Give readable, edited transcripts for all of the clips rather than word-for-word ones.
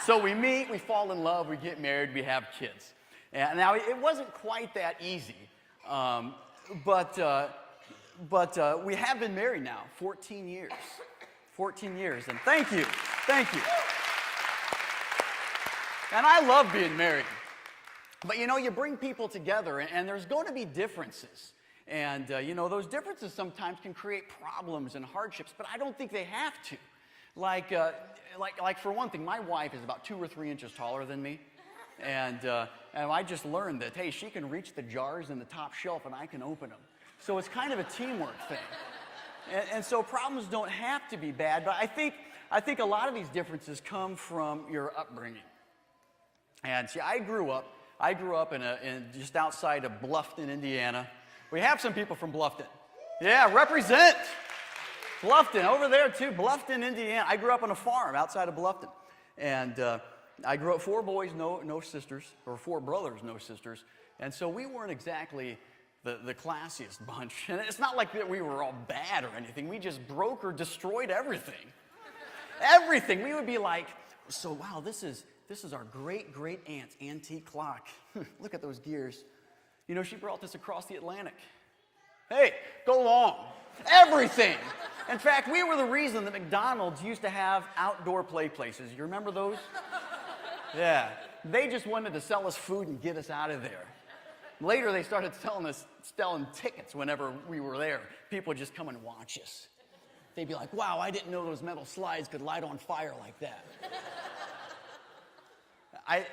So we meet, we fall in love, we get married, we have kids. And now, it wasn't quite that easy, but we have been married now 14 years. 14 years, and thank you. And I love being married. But you bring people together, and there's going to be differences. And those differences sometimes can create problems and hardships, but I don't think they have to. Like for one thing, my wife is about 2 or 3 inches taller than me. And I just learned that, hey, she can reach the jars in the top shelf and I can open them. So it's kind of a teamwork thing. And so problems don't have to be bad, but I think a lot of these differences come from your upbringing. And see, I grew up in just outside of Bluffton, Indiana. We have some people from Bluffton. Yeah, represent Bluffton over there too, Bluffton, Indiana. I grew up on a farm outside of Bluffton, and I grew up 4 boys, no sisters, or 4 brothers, no sisters, and so we weren't exactly the classiest bunch. And it's not like that we were all bad or anything. We just broke or destroyed everything. Everything. We would be like, so wow, this is our great aunt's antique clock. Look at those gears. She brought this across the Atlantic. Hey, go long. Everything. In fact, we were the reason that McDonald's used to have outdoor play places. You remember those? Yeah. They just wanted to sell us food and get us out of there. Later, they started selling tickets whenever we were there. People would just come and watch us. They'd be like, wow, I didn't know those metal slides could light on fire like that.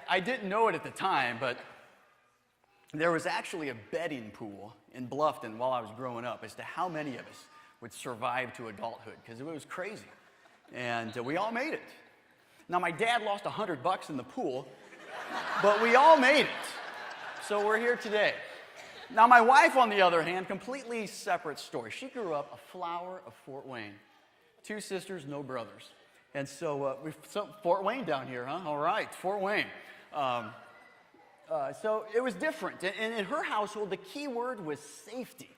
I didn't know it at the time, but there was actually a betting pool in Bluffton while I was growing up as to how many of us would survive to adulthood, because it was crazy. And we all made it. Now, my dad lost $100 in the pool, but we all made it. So we're here today. Now, my wife, on the other hand, completely separate story. She grew up a flower of Fort Wayne. 2 sisters, no brothers. And so, Fort Wayne down here, huh? All right, Fort Wayne. So it was different. And in her household, the key word was safety.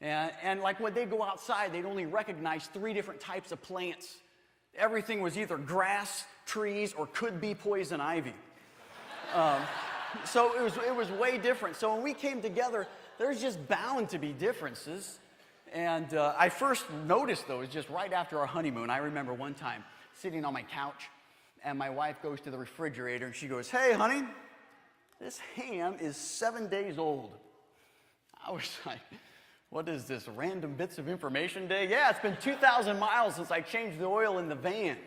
And like when they'd go outside, they'd only recognize 3 different types of plants. Everything was either grass, trees, or could be poison ivy. So it was way different. So when we came together, there's just bound to be differences. And I first noticed those just right after our honeymoon. I remember one time sitting on my couch, and my wife goes to the refrigerator, and she goes, hey, honey, this ham is 7 days old. I was like, what is this, random bits of information day? Yeah, it's been 2,000 miles since I changed the oil in the van.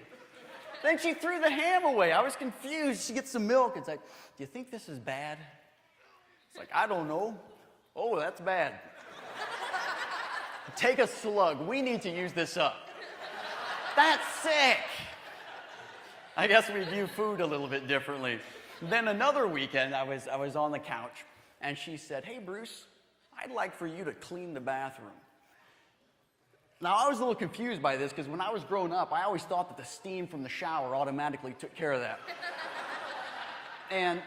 Then she threw the ham away. I was confused. She gets some milk. It's like, do you think this is bad? It's like, I don't know. Oh, that's bad. Take a slug. We need to use this up. That's sick. I guess we view food a little bit differently. Then another weekend, I was on the couch, and she said, hey, Bruce, I'd like for you to clean the bathroom. Now, I was a little confused by this, because when I was growing up, I always thought that the steam from the shower automatically took care of that. And,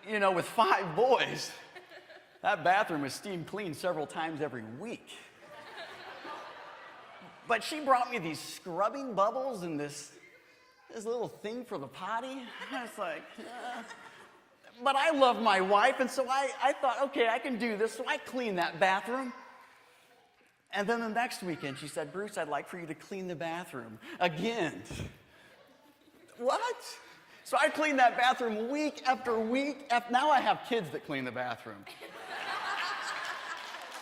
with 5 boys, that bathroom was steam cleaned several times every week. But she brought me these scrubbing bubbles and this little thing for the potty. I was like, But I love my wife, and so I thought, okay, I can do this. So I cleaned that bathroom. And then the next weekend, she said, Bruce, I'd like for you to clean the bathroom again. What? So I cleaned that bathroom week after week. Now I have kids that clean the bathroom.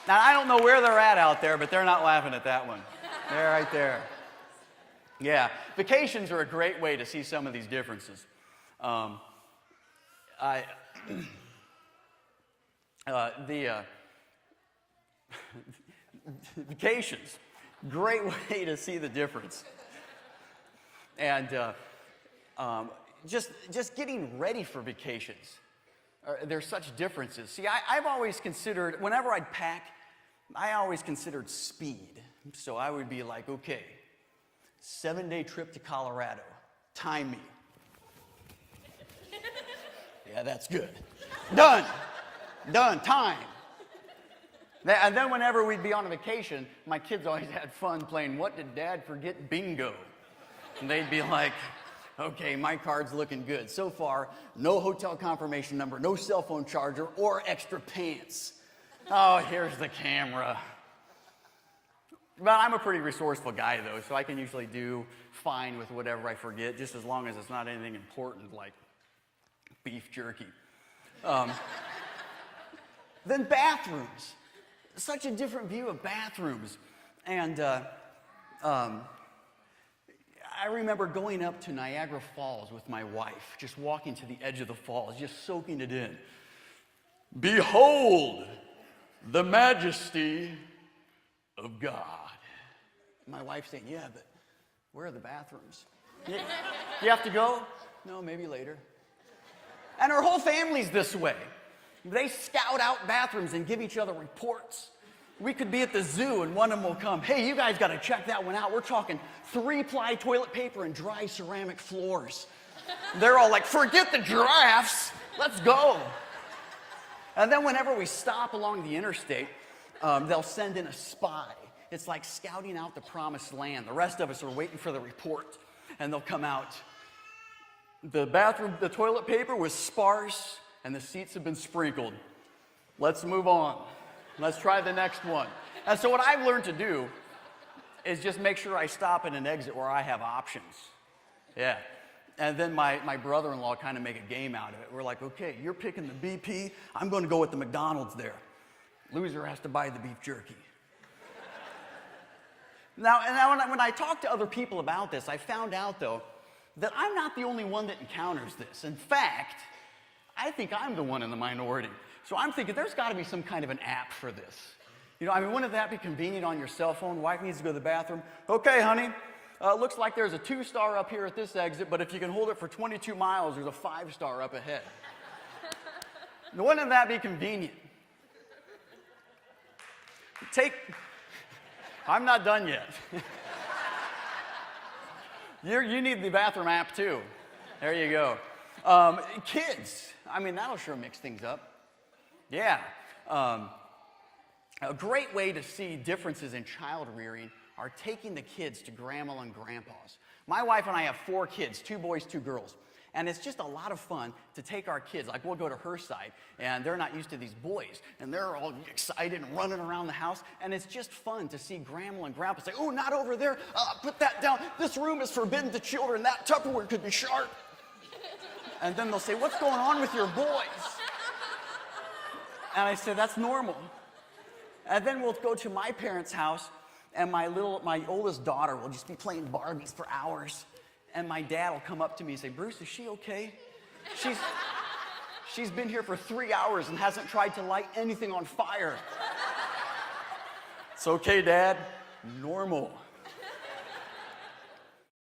Now, I don't know where they're at out there, but they're not laughing at that one. They're right there. Vacations are a great way to see some of these differences. Vacations, great way to see the difference. And just getting ready for vacations, there's such differences. See, I've always considered, whenever I'd pack, I always considered speed. So I would be like, okay, 7-day trip to Colorado, time me. Yeah, that's good. Done, time. And then whenever we'd be on a vacation, my kids always had fun playing, what did Dad forget, bingo? And they'd be like, Okay, my card's looking good. So far, no hotel confirmation number, no cell phone charger, or extra pants. Oh, here's the camera. But I'm a pretty resourceful guy, though, so I can usually do fine with whatever I forget, just as long as it's not anything important like beef jerky. Then bathrooms. Such a different view of bathrooms. And I remember going up to Niagara Falls with my wife, just walking to the edge of the falls, just soaking it in. Behold the majesty of God. My wife saying, yeah, but where are the bathrooms? You have to go? No, maybe later. And our whole family's this way. They scout out bathrooms and give each other reports. We could be at the zoo and one of them will come, hey, you guys got to check that one out. We're talking 3-ply toilet paper and dry ceramic floors. They're all like, forget the giraffes, let's go. And then whenever we stop along the interstate, they'll send in a spy. It's like scouting out the promised land. The rest of us are waiting for the report, and they'll come out. The bathroom, the toilet paper was sparse, and the seats have been sprinkled. Let's move on. Let's try the next one. And so what I've learned to do is just make sure I stop at an exit where I have options. Yeah. And then my brother-in-law kind of make a game out of it. We're like, okay, you're picking the BP. I'm going to go with the McDonald's there. Loser has to buy the beef jerky. Now when I talk to other people about this, I found out, though, that I'm not the only one that encounters this. In fact, I think I'm the one in the minority. So I'm thinking there's got to be some kind of an app for this. You know, I mean, wouldn't that be convenient on your cell phone? Wife needs to go to the bathroom. Okay, honey, looks like there's a 2-star up here at this exit, but if you can hold it for 22 miles, there's a 5-star up ahead. Now, wouldn't that be convenient? I'm not done yet. You need the bathroom app too. There you go. Kids, I mean, that'll sure mix things up. Yeah. A great way to see differences in child rearing are taking the kids to grandma and grandpa's. My wife and I have 4 kids, 2 boys, 2 girls. And it's just a lot of fun to take our kids. Like, we'll go to her side, and they're not used to these boys. And they're all excited and running around the house. And it's just fun to see grandma and grandpa say, oh, not over there. Put that down. This room is forbidden to children. That Tupperware could be sharp. And then they'll say, what's going on with your boys? And I say, that's normal. And then we'll go to my parents' house, and my oldest daughter will just be playing Barbies for hours. And my dad will come up to me and say, Bruce, is she okay? She's been here for 3 hours and hasn't tried to light anything on fire. It's okay, Dad. Normal.